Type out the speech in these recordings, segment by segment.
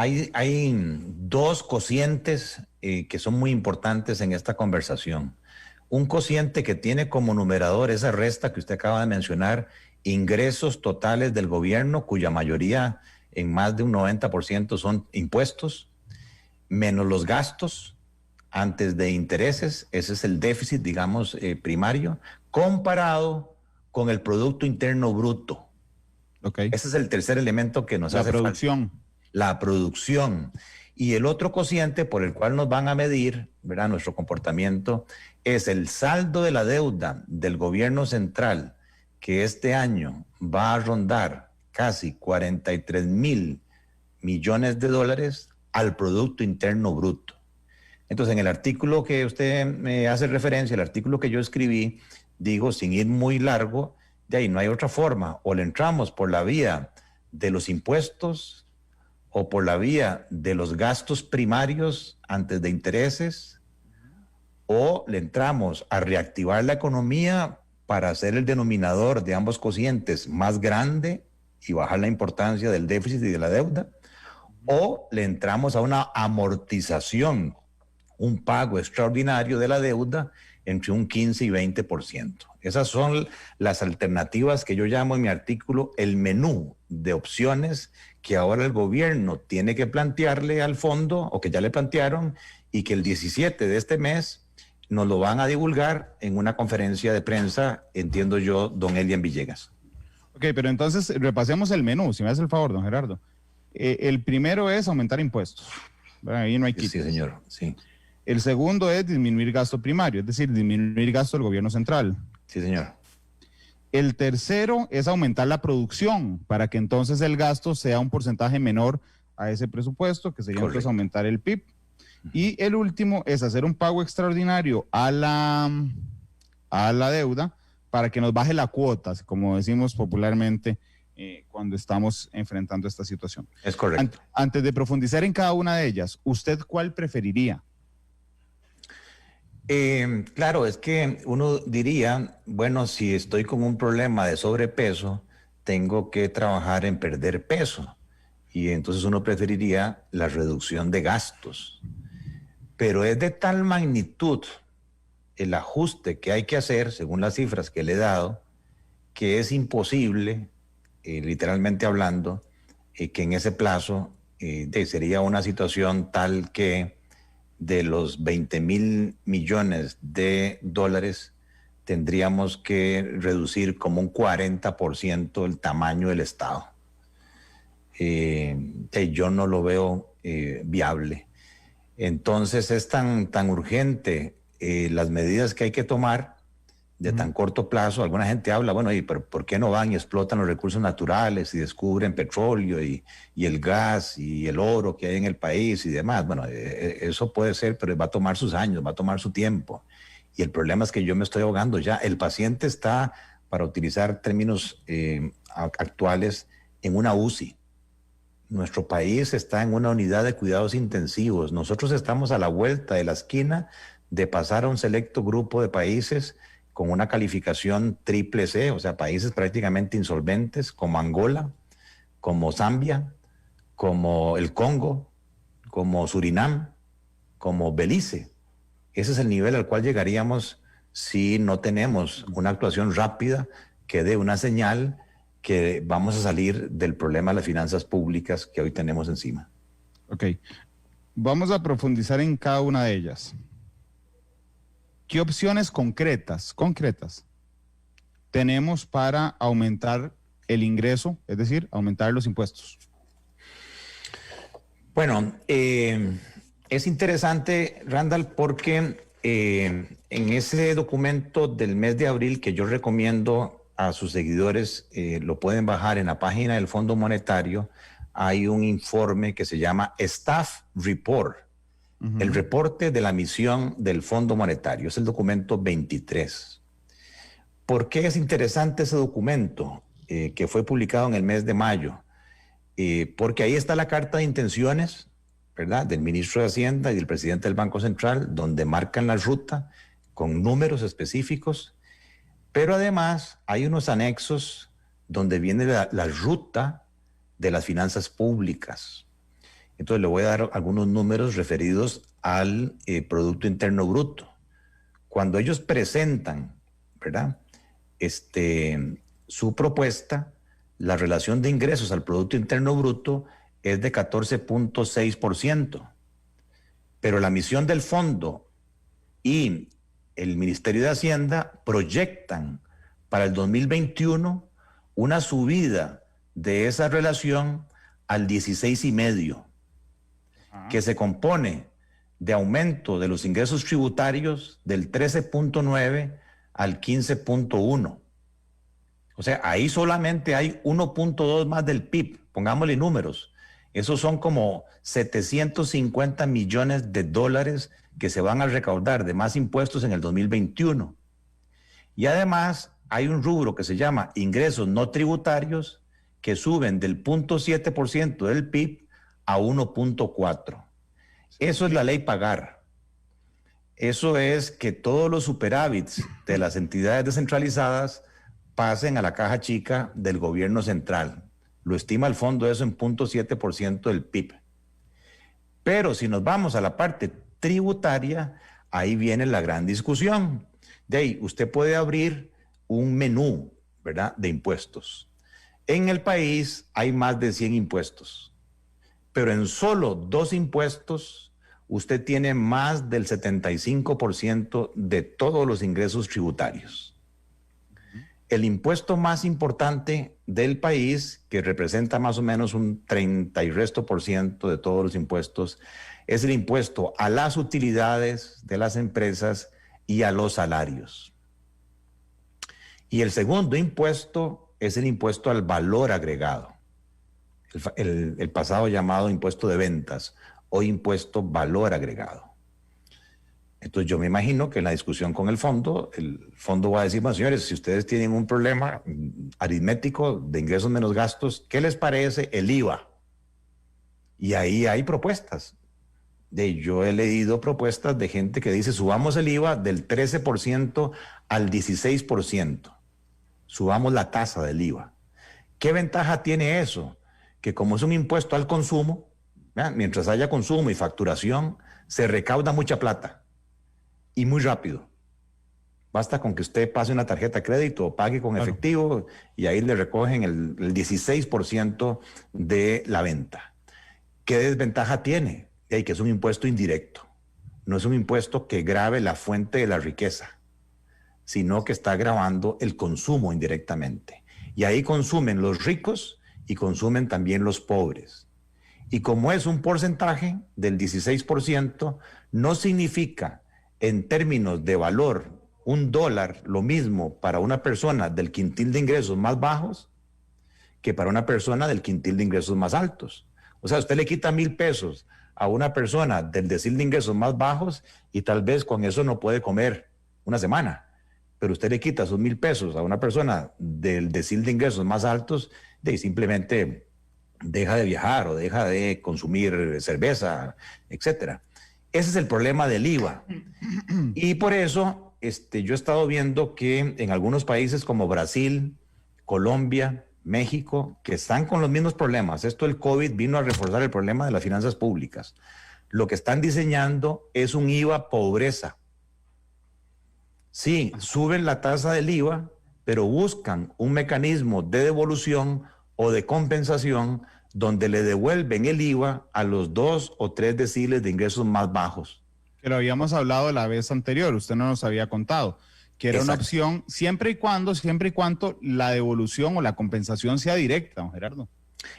Hay dos cocientes que son muy importantes en esta conversación. Un cociente que tiene como numerador esa resta que usted acaba de mencionar, ingresos totales del gobierno, cuya mayoría en más de un 90% son impuestos, menos los gastos antes de intereses, ese es el déficit, digamos, primario, comparado con el Producto Interno Bruto. Okay. Ese es el tercer elemento que nos hace producción. falta. La producción. Y el otro cociente por el cual nos van a medir, ¿verdad?, nuestro comportamiento es el saldo de la deuda del gobierno central, que este año va a rondar casi 43,000 millones de dólares al Producto Interno Bruto. Entonces, en el artículo que usted me hace referencia, el artículo que yo escribí, digo, sin ir muy largo, de ahí no hay otra forma. O le entramos por la vía de los impuestos o por la vía de los gastos primarios antes de intereses, o le entramos a reactivar la economía para hacer el denominador de ambos cocientes más grande y bajar la importancia del déficit y de la deuda, o le entramos a una amortización, un pago extraordinario de la deuda entre un 15 y 20%. Esas son las alternativas que yo llamo en mi artículo el menú de opciones que ahora el gobierno tiene que plantearle al fondo, o que ya le plantearon, y que el 17 de este mes nos lo van a divulgar en una conferencia de prensa, entiendo yo, don Elian Villegas. Ok, pero entonces repasemos el menú, si me hace el favor, don Gerardo. El primero es aumentar impuestos. Ahí no hay quito. Sí, señor, sí. El segundo es disminuir gasto primario, es decir, disminuir gasto del gobierno central. Sí, señor. El tercero es aumentar la producción para que entonces el gasto sea un porcentaje menor a ese presupuesto, que sería entonces aumentar el PIB. Y el último es hacer un pago extraordinario a la deuda para que nos baje la cuota, como decimos popularmente cuando estamos enfrentando esta situación. Es correcto. Antes de profundizar en cada una de ellas, ¿usted cuál preferiría? Claro, es que uno diría, bueno, si estoy con un problema de sobrepeso, tengo que trabajar en perder peso. Y entonces uno preferiría la reducción de gastos. Pero es de tal magnitud el ajuste que hay que hacer, según las cifras que le he dado, que es imposible, literalmente hablando, que en ese plazo sería una situación tal que de los 20,000 millones de dólares tendríamos que reducir como un 40% el tamaño del Estado. Yo no lo veo viable. Entonces es tan urgente las medidas que hay que tomar de tan corto plazo. Alguna gente habla, bueno, pero ¿por qué no van y explotan los recursos naturales y descubren petróleo y el gas y el oro que hay en el país y demás? Bueno, eso puede ser, pero va a tomar sus años, va a tomar su tiempo. Y el problema es que yo me estoy ahogando ya. El paciente está, para utilizar términos actuales, en una UCI. Nuestro país está en una unidad de cuidados intensivos. Nosotros estamos a la vuelta de la esquina de pasar a un selecto grupo de países con una calificación triple C, o sea, países prácticamente insolventes, como Angola, como Zambia, como el Congo, como Surinam, como Belice. Ese es el nivel al cual llegaríamos si no tenemos una actuación rápida que dé una señal que vamos a salir del problema de las finanzas públicas que hoy tenemos encima. Ok, vamos a profundizar en cada una de ellas. ¿Qué opciones concretas tenemos para aumentar el ingreso, es decir, aumentar los impuestos? Bueno, es interesante, Randall, porque en ese documento del mes de abril que yo recomiendo a sus seguidores, lo pueden bajar en la página del Fondo Monetario, hay un informe que se llama Staff Report, el reporte de la misión del Fondo Monetario, es el documento 23. ¿Por qué es interesante ese documento que fue publicado en el mes de mayo? Porque ahí está la carta de intenciones, ¿verdad?, del ministro de Hacienda y del presidente del Banco Central, donde marcan la ruta con números específicos, pero además hay unos anexos donde viene la ruta de las finanzas públicas. Entonces le voy a dar algunos números referidos al Producto Interno Bruto. Cuando ellos presentan, ¿verdad? Su propuesta, la relación de ingresos al Producto Interno Bruto es de 14.6%, pero la misión del fondo y el Ministerio de Hacienda proyectan para el 2021 una subida de esa relación al 16,5%, que se compone de aumento de los ingresos tributarios del 13.9 al 15.1. O sea, ahí solamente hay 1.2 más del PIB, pongámosle números. Esos son como 750 millones de dólares que se van a recaudar de más impuestos en el 2021. Y además hay un rubro que se llama ingresos no tributarios que suben del 0.7% del PIB a 1.4%. Eso es la ley pagar. Eso es que todos los superávits de las entidades descentralizadas pasen a la caja chica del gobierno central. Lo estima el fondo eso en 0.7% del PIB. Pero si nos vamos a la parte tributaria, ahí viene la gran discusión. De ahí, usted puede abrir un menú, ¿verdad?, de impuestos. En el país hay más de 100 impuestos, pero en solo 2 impuestos usted tiene más del 75% de todos los ingresos tributarios. El impuesto más importante del país, que representa más o menos un 30 y resto por ciento de todos los impuestos, es el impuesto a las utilidades de las empresas y a los salarios. Y el segundo impuesto es el impuesto al valor agregado, el pasado llamado impuesto de ventas o impuesto valor agregado. Entonces yo me imagino que en la discusión con el fondo va a decir, bueno, señores, si ustedes tienen un problema aritmético de ingresos menos gastos, ¿qué les parece el IVA? Y ahí hay propuestas. Yo he leído propuestas de gente que dice, subamos el IVA del 13% al 16%. Subamos la tasa del IVA. ¿Qué ventaja tiene eso? Que como es un impuesto al consumo, mientras haya consumo y facturación, se recauda mucha plata y muy rápido. Basta con que usted pase una tarjeta de crédito o pague con efectivo y ahí le recogen el 16% de la venta. ¿Qué desventaja tiene? Que es un impuesto indirecto. No es un impuesto que grave la fuente de la riqueza, sino que está gravando el consumo indirectamente. Y ahí consumen los ricos y consumen también los pobres. Y como es un porcentaje del 16%, no significa en términos de valor $1 lo mismo para una persona del quintil de ingresos más bajos que para una persona del quintil de ingresos más altos. O sea, usted le quita 1,000 pesos a una persona del decil de ingresos más bajos y tal vez con eso no puede comer una semana. Pero usted le quita esos 1,000 pesos a una persona del decil de ingresos más altos y simplemente deja de viajar o deja de consumir cerveza, etcétera. Ese es el problema del IVA. Y por eso yo he estado viendo que en algunos países como Brasil, Colombia, México, que están con los mismos problemas. Esto del COVID vino a reforzar el problema de las finanzas públicas. Lo que están diseñando es un IVA pobreza. Sí, suben la tasa del IVA, pero buscan un mecanismo de devolución o de compensación donde le devuelven el IVA a los 2 o 3 deciles de ingresos más bajos. Que lo habíamos hablado la vez anterior, usted no nos había contado, que era Exacto. una opción siempre y cuando la devolución o la compensación sea directa, don Gerardo.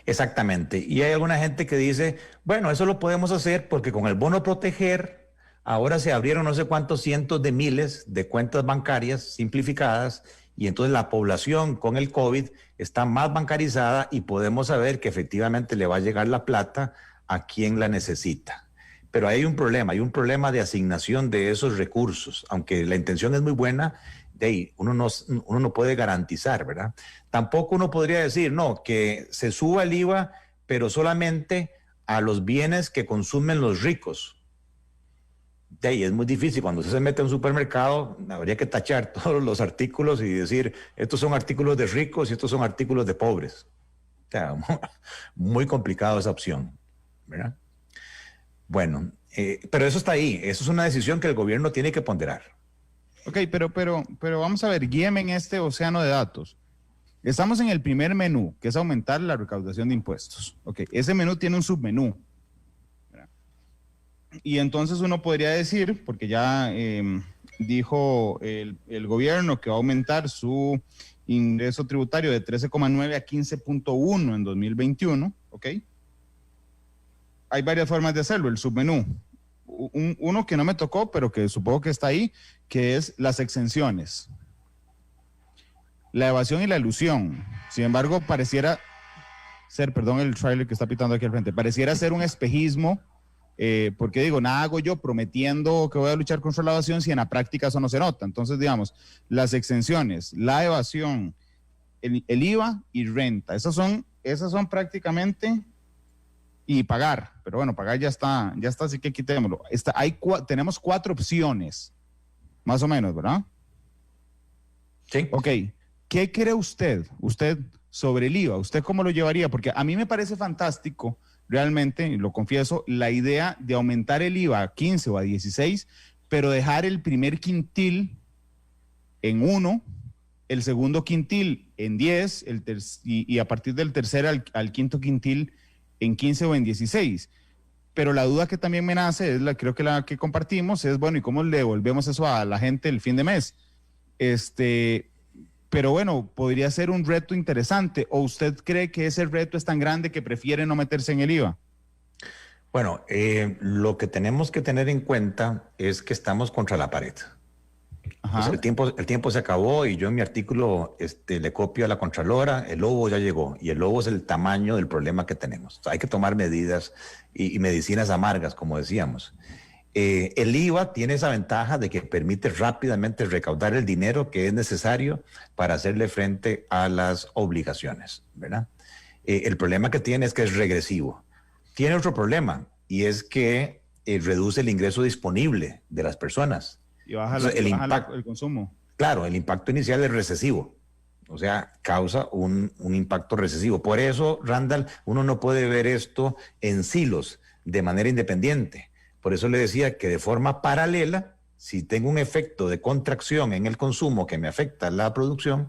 Exactamente. Y hay alguna gente que dice, bueno, eso lo podemos hacer porque con el bono proteger, ahora se abrieron no sé cuántos cientos de miles de cuentas bancarias simplificadas y entonces la población con el COVID está más bancarizada y podemos saber que efectivamente le va a llegar la plata a quien la necesita. Pero hay un problema de asignación de esos recursos, aunque la intención es muy buena, uno no puede garantizar, ¿verdad? Tampoco uno podría decir, no, que se suba el IVA, pero solamente a los bienes que consumen los ricos. Es muy difícil. Cuando usted se mete a un supermercado, habría que tachar todos los artículos y decir, estos son artículos de ricos y estos son artículos de pobres. O sea, muy complicado esa opción, ¿verdad? Bueno, pero eso está ahí. Eso es una decisión que el gobierno tiene que ponderar. Ok, pero vamos a ver, guíeme en este océano de datos. Estamos en el primer menú, que es aumentar la recaudación de impuestos. Ok, ese menú tiene un submenú. Y entonces uno podría decir, porque ya dijo el gobierno que va a aumentar su ingreso tributario de 13,9 a 15,1 en 2021, ¿ok? Hay varias formas de hacerlo, el submenú. Uno que no me tocó, pero que supongo que está ahí, que es las exenciones. La evasión y la elusión. Sin embargo, pareciera ser, perdón el trailer que está pitando aquí al frente, pareciera ser un espejismo, porque digo, nada hago yo prometiendo que voy a luchar contra la evasión si en la práctica eso no se nota. Entonces, digamos, las exenciones, la evasión, el IVA y renta, esas son prácticamente, y pagar, pero bueno, pagar ya está, así que quitémoslo. Tenemos 4 opciones, más o menos, ¿verdad? Sí. Ok. ¿Qué cree usted sobre el IVA? ¿Usted cómo lo llevaría? Porque a mí me parece fantástico, realmente, y lo confieso, la idea de aumentar el IVA a 15 o a 16, pero dejar el primer quintil en 1, el segundo quintil en 10, y a partir del tercer al quinto quintil en 15 o en 16. Pero la duda que también me nace, creo que la que compartimos, es, bueno, ¿y cómo le devolvemos eso a la gente el fin de mes? Pero bueno, podría ser un reto interesante. ¿O usted cree que ese reto es tan grande que prefiere no meterse en el IVA? Bueno, lo que tenemos que tener en cuenta es que estamos contra la pared. Pues el tiempo se acabó y yo en mi artículo le copio a la Contralora, el lobo ya llegó y el lobo es el tamaño del problema que tenemos. O sea, hay que tomar medidas y medicinas amargas, como decíamos. El IVA tiene esa ventaja de que permite rápidamente recaudar el dinero que es necesario para hacerle frente a las obligaciones, ¿verdad? El problema que tiene es que es regresivo. Tiene otro problema y es que reduce el ingreso disponible de las personas. Y baja el consumo. Claro, el impacto inicial es recesivo. O sea, causa un impacto recesivo. Por eso, Randall, uno no puede ver esto en silos de manera independiente. Por eso le decía que de forma paralela, si tengo un efecto de contracción en el consumo que me afecta la producción,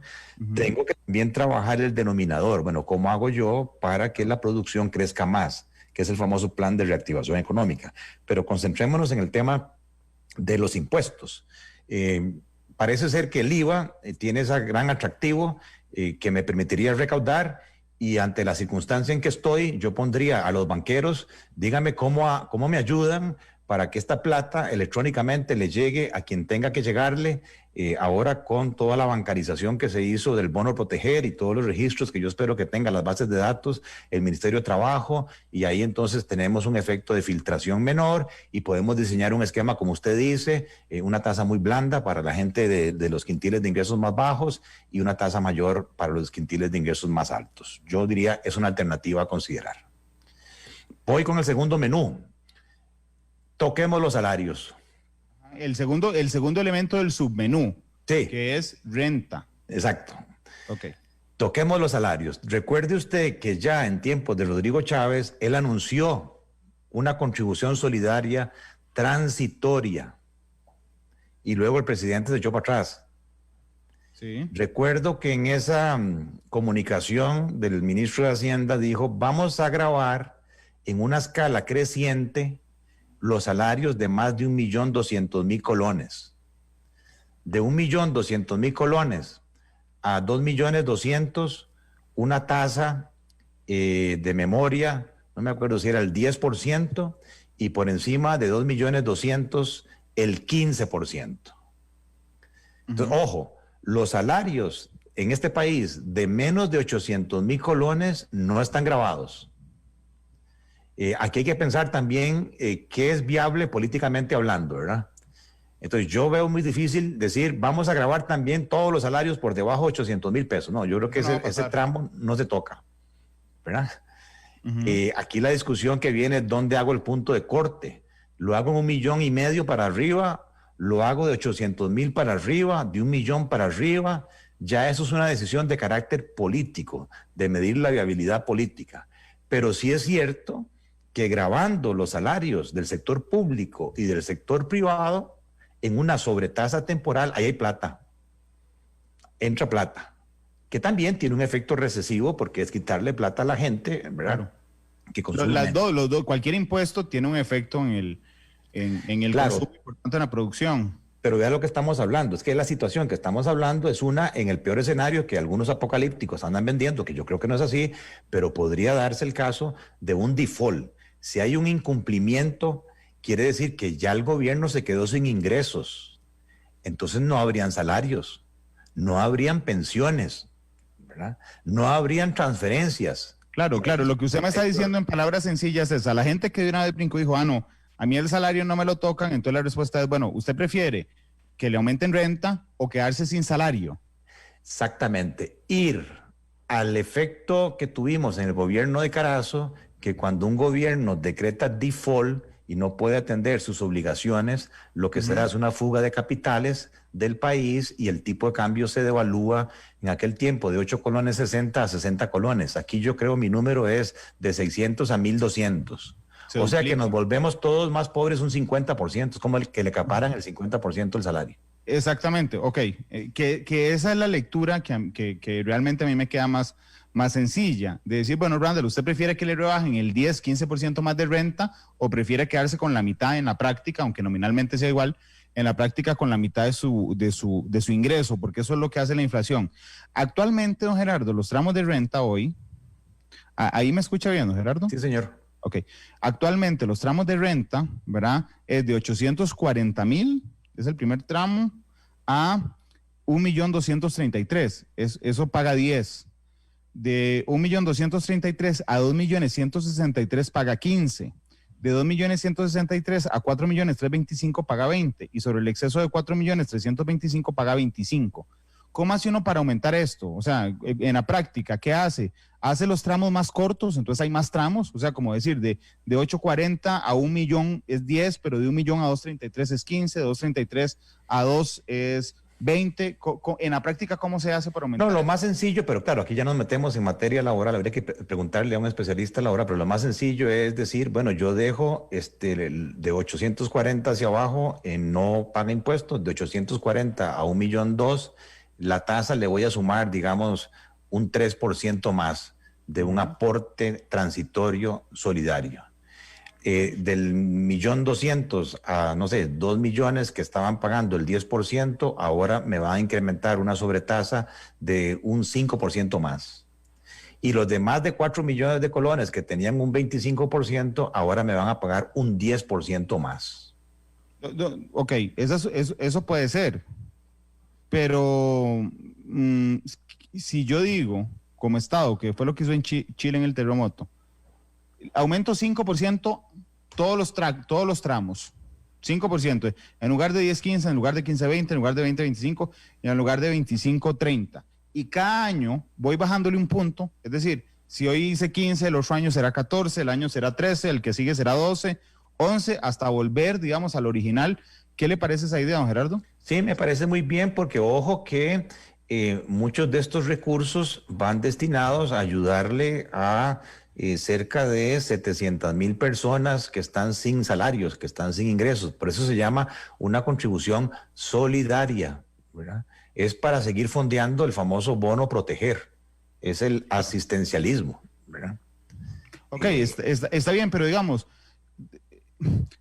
tengo que también trabajar el denominador. Bueno, ¿cómo hago yo para que la producción crezca más? Que es el famoso plan de reactivación económica. Pero concentrémonos en el tema de los impuestos. Parece ser que el IVA tiene ese gran atractivo que me permitiría recaudar, y ante la circunstancia en que estoy, yo pondría a los banqueros, díganme cómo me ayudan para que esta plata electrónicamente le llegue a quien tenga que llegarle, ahora con toda la bancarización que se hizo del bono proteger y todos los registros que yo espero que tenga las bases de datos, el Ministerio de Trabajo, y ahí entonces tenemos un efecto de filtración menor y podemos diseñar un esquema, como usted dice, una tasa muy blanda para la gente de los quintiles de ingresos más bajos y una tasa mayor para los quintiles de ingresos más altos. Yo diría es una alternativa a considerar. Voy con el segundo menú. Toquemos los salarios. El segundo elemento del submenú, sí, que es renta. Exacto. Ok. Toquemos los salarios. Recuerde usted que ya en tiempos de Rodrigo Chávez, él anunció una contribución solidaria transitoria y luego el presidente se echó para atrás. Sí. Recuerdo que en esa comunicación del ministro de Hacienda dijo, vamos a gravar en una escala creciente los salarios de más de 1.200.000 colones. De 1.200.000 colones a 2.200.000, una tasa de memoria, no me acuerdo si era el 10%, y por encima de 2.200.000, el 15%. Entonces, ojo, los salarios en este país de menos de 800.000 colones no están grabados. Aquí hay que pensar también qué es viable políticamente hablando, ¿verdad? Entonces yo veo muy difícil decir, vamos a grabar también todos los salarios por debajo de 800.000 pesos. No, yo creo que ese tramo no se toca, ¿verdad? Aquí la discusión que viene es dónde hago el punto de corte. Lo hago en 1,5 millones para arriba, lo hago de 800.000 para arriba, de 1 millón para arriba. Ya eso es una decisión de carácter político, de medir la viabilidad política. Pero sí es cierto que gravando los salarios del sector público y del sector privado en una sobretasa temporal, ahí hay plata, entra plata, que también tiene un efecto recesivo porque es quitarle plata a la gente, ¿verdad? Claro. Que consume Las los dos, cualquier impuesto tiene un efecto en el claro, consumo y por tanto en la producción. Pero vea lo que estamos hablando, es que la situación que estamos hablando es una en el peor escenario que algunos apocalípticos andan vendiendo, que yo creo que no es así, pero podría darse el caso de un default. Si hay un incumplimiento, quiere decir que ya el gobierno se quedó sin ingresos, entonces no habrían salarios, no habrían pensiones, ¿verdad? No habrían transferencias. Claro, lo que usted me está diciendo en palabras sencillas es a la gente que de una vez brincó y dijo, no, a mí el salario no me lo tocan, entonces la respuesta es, bueno, ¿usted prefiere que le aumenten renta o quedarse sin salario? Exactamente. Ir al efecto que tuvimos en el gobierno de Carazo, que cuando un gobierno decreta default y no puede atender sus obligaciones, lo que será es una fuga de capitales del país y el tipo de cambio se devalúa en aquel tiempo de 8 colones 60 a 60 colones. Aquí yo creo mi número es de 600 a 1200. O sea que nos volvemos todos más pobres un 50%, es como el que le acaparan el 50% del salario. Exactamente, ok. Que esa es la lectura que realmente a mí me queda más sencilla. De decir, bueno, Randall, ¿usted prefiere que le rebajen el 10, 15% más de renta o prefiere quedarse con la mitad en la práctica, aunque nominalmente sea igual, en la práctica con la mitad de su ingreso? Porque eso es lo que hace la inflación. Actualmente, don Gerardo, los tramos de renta hoy, ¿ahí me escucha bien, don Gerardo? Sí, señor. Ok. Actualmente los tramos de renta, ¿verdad? Es de 840,000, es el primer tramo, a 1,233,000. Eso paga 10. De 1,233,000 a 2,163,000 paga 15. De 2,163,000 a 4,325,000 paga 20. Y sobre el exceso de 4,325,000 paga 25. ¿Cómo hace uno para aumentar esto? O sea, en la práctica, ¿qué hace? Hace los tramos más cortos, entonces hay más tramos, o sea, como decir, de 840 a 1,000,000 es 10, pero de 1,000,000 a 233 es 15, de 233 a 2 es 20. En la práctica, ¿cómo se hace para aumentar? No, lo más sencillo, pero claro, aquí ya nos metemos en materia laboral, habría que preguntarle a un especialista laboral, pero lo más sencillo es decir, bueno, yo dejo de 840 hacia abajo, no paga impuestos, de 840 a 1,200,000, la tasa le voy a sumar, digamos, un 3% más de un aporte transitorio solidario. Del 1,200,000 a, no sé, 2 millones que estaban pagando el 10%, ahora me va a incrementar una sobretasa de un 5% más. Y los demás de 4 millones de colones que tenían un 25%, ahora me van a pagar un 10% más. Ok, eso puede ser. Pero si yo digo, como Estado, que fue lo que hizo en Chile en el terremoto, aumento 5% todos los tramos, 5%, en lugar de 10-15, en lugar de 15-20, en lugar de 20-25, y en lugar de 25-30. Y cada año voy bajándole un punto, es decir, si hoy hice 15, el otro año será 14, el año será 13, el que sigue será 12, 11, hasta volver, digamos, al original. ¿Qué le parece esa idea, don Gerardo? Sí, me parece muy bien porque ojo que muchos de estos recursos van destinados a ayudarle a cerca de 700,000 personas que están sin salarios, que están sin ingresos. Por eso se llama una contribución solidaria, ¿verdad? Es para seguir fondeando el famoso bono proteger. Es el asistencialismo, ¿verdad? Ok, está bien, pero digamos,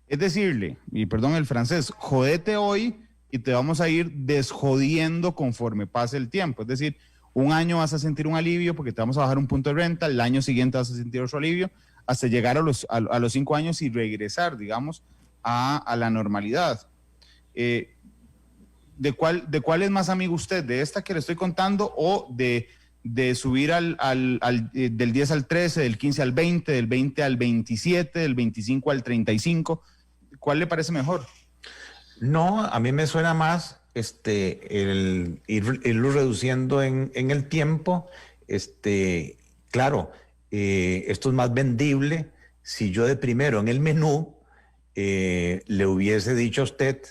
es decirle, y perdón el francés, jodete hoy y te vamos a ir desjodiendo conforme pase el tiempo. Es decir, un año vas a sentir un alivio porque te vamos a bajar un punto de renta, el año siguiente vas a sentir otro alivio, hasta llegar a los 5 años y regresar, digamos, a la normalidad. ¿De cuál es más amigo usted? ¿De esta que le estoy contando o de subir del 10 al 13, del 15 al 20, del 20 al 27, del 25 al 35? ¿Cuál le parece mejor? No, a mí me suena más el irlo reduciendo en el tiempo. Claro, esto es más vendible si yo de primero en el menú le hubiese dicho a usted,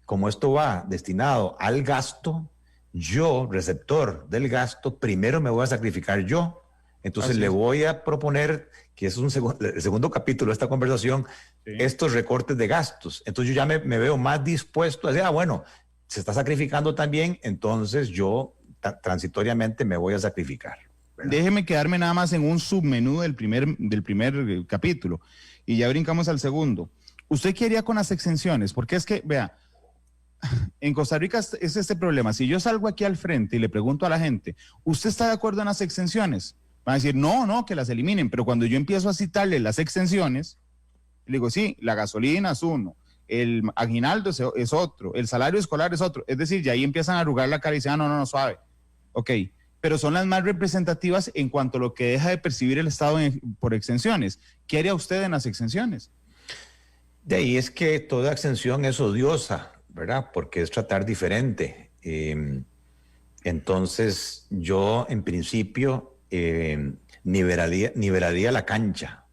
como esto va destinado al gasto, yo, receptor del gasto, primero me voy a sacrificar yo. Entonces le voy a proponer que es el segundo capítulo de esta conversación, sí, estos recortes de gastos. Entonces yo ya me veo más dispuesto a decir, bueno, se está sacrificando también, entonces yo transitoriamente me voy a sacrificar, ¿verdad? Déjeme quedarme nada más en un submenú del primer capítulo y ya brincamos al segundo. ¿Usted qué haría con las exenciones? Porque es que, vea, en Costa Rica es este problema. Si yo salgo aquí al frente y le pregunto a la gente, ¿usted está de acuerdo en las exenciones? Van a decir, no, que las eliminen. Pero cuando yo empiezo a citarle las exenciones, le digo, sí, la gasolina es uno, el aguinaldo es otro, el salario escolar es otro. Es decir, ya ahí empiezan a arrugar la cara y dicen, no, suave. Ok, pero son las más representativas en cuanto a lo que deja de percibir el Estado por exenciones. ¿Qué haría usted en las exenciones? De ahí es que toda exención es odiosa, ¿verdad? Porque es tratar diferente. Entonces, yo en principio nivelaría la cancha.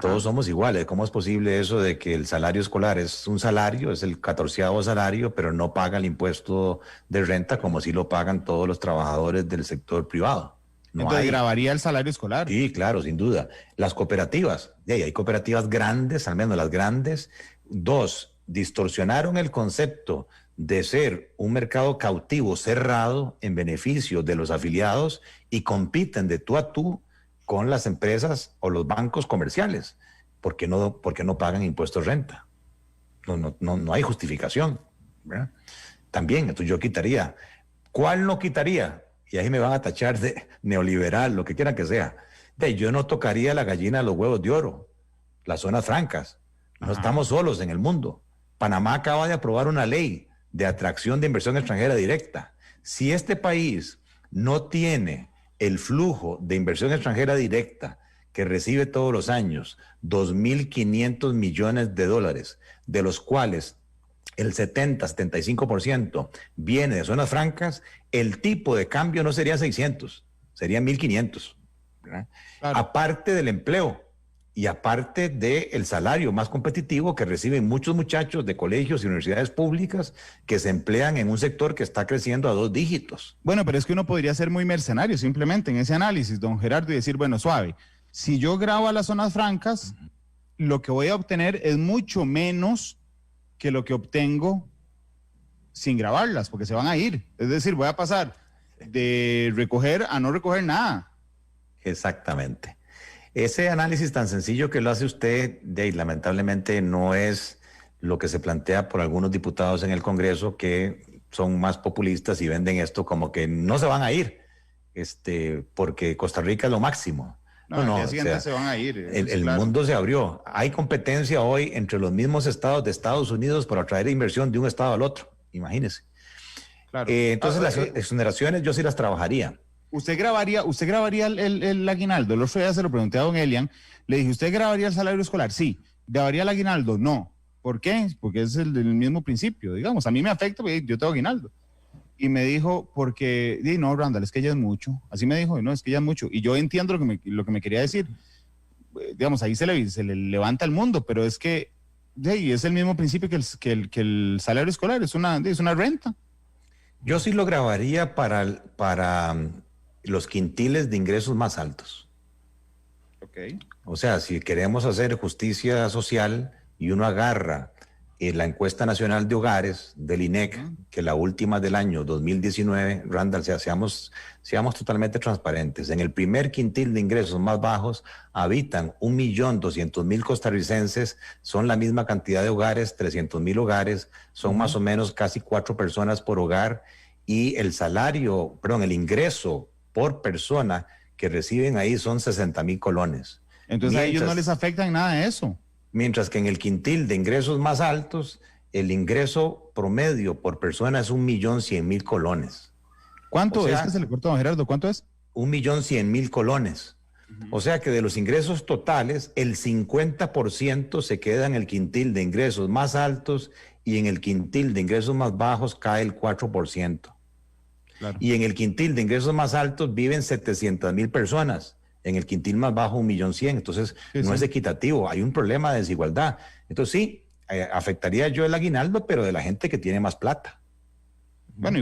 Todos somos iguales. ¿Cómo es posible eso de que el salario escolar es un salario, es el 14º salario, pero no paga el impuesto de renta como si lo pagan todos los trabajadores del sector privado? Entonces, ¿gravaría el salario escolar? Sí, claro, sin duda. Las cooperativas, hay cooperativas grandes, al menos las grandes. 2, distorsionaron el concepto de ser un mercado cautivo cerrado en beneficio de los afiliados y compiten de tú a tú con las empresas o los bancos comerciales, porque no pagan impuestos de renta. No hay justificación, ¿verdad? También, entonces yo quitaría. ¿Cuál no quitaría? Y ahí me van a tachar de neoliberal, lo que quieran que sea. Yo no tocaría la gallina de los huevos de oro, las zonas francas. No estamos solos en el mundo. Panamá acaba de aprobar una ley de atracción de inversión extranjera directa. Si este país no tiene el flujo de inversión extranjera directa que recibe todos los años, 2.500 millones de dólares, de los cuales el 75% viene de zonas francas, el tipo de cambio no sería 600, sería 1.500. Claro. Aparte del empleo y aparte del salario más competitivo que reciben muchos muchachos de colegios y universidades públicas que se emplean en un sector que está creciendo a 2 dígitos. Bueno, pero es que uno podría ser muy mercenario simplemente en ese análisis, don Gerardo, y decir, bueno, suave, si yo grabo a las zonas francas, lo que voy a obtener es mucho menos que lo que obtengo sin grabarlas, porque se van a ir. Es decir, voy a pasar de recoger a no recoger nada. Exactamente. Ese análisis tan sencillo que lo hace usted, lamentablemente no es lo que se plantea por algunos diputados en el Congreso que son más populistas y venden esto como que no se van a ir, porque Costa Rica es lo máximo. No, al día siguiente se van a ir. El mundo se abrió. Hay competencia hoy entre los mismos estados de Estados Unidos para atraer inversión de un estado al otro. Imagínese. Claro. Entonces las exoneraciones yo sí las trabajaría. ¿Usted grabaría el aguinaldo? El otro día se lo pregunté a don Elian. Le dije, ¿usted grabaría el salario escolar? Sí. ¿Grabaría el aguinaldo? No. ¿Por qué? Porque es el mismo principio. Digamos, a mí me afecta porque yo tengo aguinaldo. Y me dijo, porque, no, Randall, es que ya es mucho. Así me dijo, no, es que ya es mucho. Y yo entiendo lo que me quería decir. Digamos, ahí se le levanta el mundo, pero es que es el mismo principio que el salario escolar, es una renta. Yo sí lo grabaría para los quintiles de ingresos más altos. Okay. O sea, si queremos hacer justicia social y uno agarra la encuesta nacional de hogares del INEC, que la última del año 2019, Randall, seamos totalmente transparentes. En el primer quintil de ingresos más bajos habitan 1.200.000 costarricenses, son la misma cantidad de hogares, 300.000 hogares, son más o menos casi 4 personas por hogar, y el ingreso por persona que reciben ahí son 60.000 colones. Entonces a ellos no les afecta en nada de eso. Mientras que en el quintil de ingresos más altos, el ingreso promedio por persona es 1.100.000 colones. ¿Cuánto es que se le cortó, don Gerardo? ¿Cuánto es? 1.100.000 colones. O sea que de los ingresos totales, el 50% se queda en el quintil de ingresos más altos y en el quintil de ingresos más bajos cae el 4%. Claro. Y en el quintil de ingresos más altos viven 700.000 personas. En el quintil más bajo 1.100.000. Entonces no es equitativo, hay un problema de desigualdad. Entonces sí, afectaría yo el aguinaldo, pero de la gente que tiene más plata. Bueno,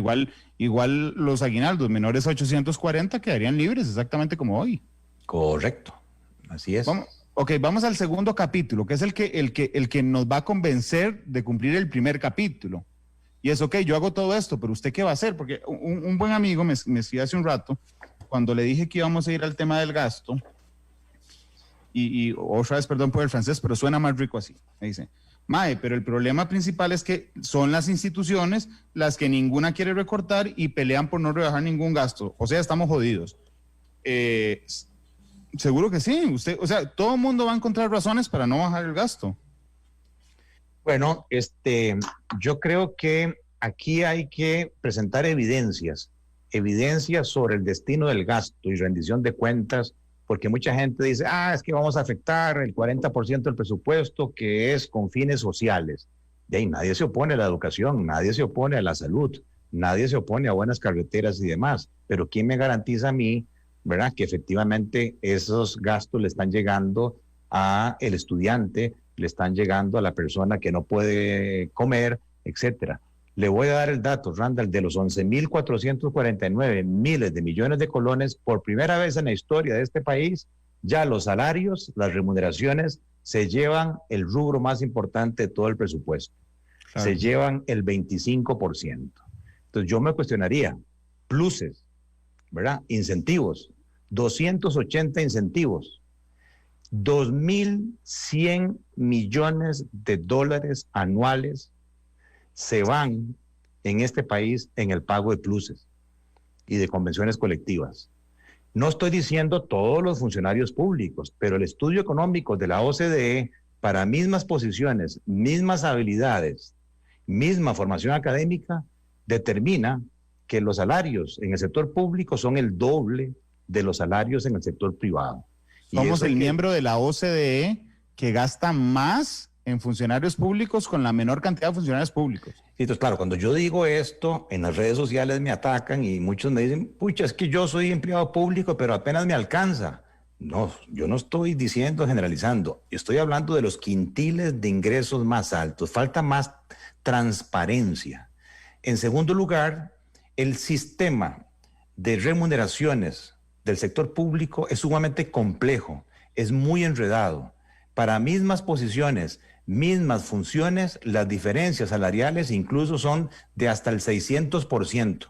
igual los aguinaldos menores a 840 quedarían libres exactamente como hoy. Correcto. Así es. Vamos al segundo capítulo, que es el que nos va a convencer de cumplir el primer capítulo. Y es, ok, yo hago todo esto, pero ¿usted qué va a hacer? Porque un buen amigo me escribió hace un rato, cuando le dije que íbamos a ir al tema del gasto, y otra vez, perdón por el francés, pero suena más rico así. Me dice, Mae, pero el problema principal es que son las instituciones las que ninguna quiere recortar y pelean por no rebajar ningún gasto. O sea, estamos jodidos. Seguro que sí. Todo el mundo va a encontrar razones para no bajar el gasto. Bueno, yo creo que aquí hay que presentar evidencias sobre el destino del gasto y rendición de cuentas, porque mucha gente dice, es que vamos a afectar el 40% del presupuesto que es con fines sociales. De ahí nadie se opone a la educación, nadie se opone a la salud, nadie se opone a buenas carreteras y demás, pero ¿quién me garantiza a mí, verdad, que efectivamente esos gastos le están llegando a el estudiante, le están llegando a la persona que no puede comer, etcétera? Le voy a dar el dato, Randall, de los 11.449 miles de millones de colones, por primera vez en la historia de este país, ya los salarios, las remuneraciones, se llevan el rubro más importante de todo el presupuesto. Claro. Se llevan el 25%. Entonces yo me cuestionaría, pluses, ¿verdad? Incentivos, 280 incentivos, 2.100 millones de dólares anuales se van en este país en el pago de pluses y de convenciones colectivas. No estoy diciendo todos los funcionarios públicos, pero el estudio económico de la OCDE, para mismas posiciones, mismas habilidades, misma formación académica, determina que los salarios en el sector público son el doble de los salarios en el sector privado. Somos el miembro de la OCDE que gasta más en funcionarios públicos con la menor cantidad de funcionarios públicos. Sí, entonces, claro, cuando yo digo esto, en las redes sociales me atacan y muchos me dicen, pucha, es que yo soy empleado público, pero apenas me alcanza. No, yo no estoy diciendo, generalizando, estoy hablando de los quintiles de ingresos más altos. Falta más transparencia. En segundo lugar, el sistema de remuneraciones del sector público es sumamente complejo, es muy enredado. Para mismas posiciones, mismas funciones, las diferencias salariales incluso son de hasta el 600%.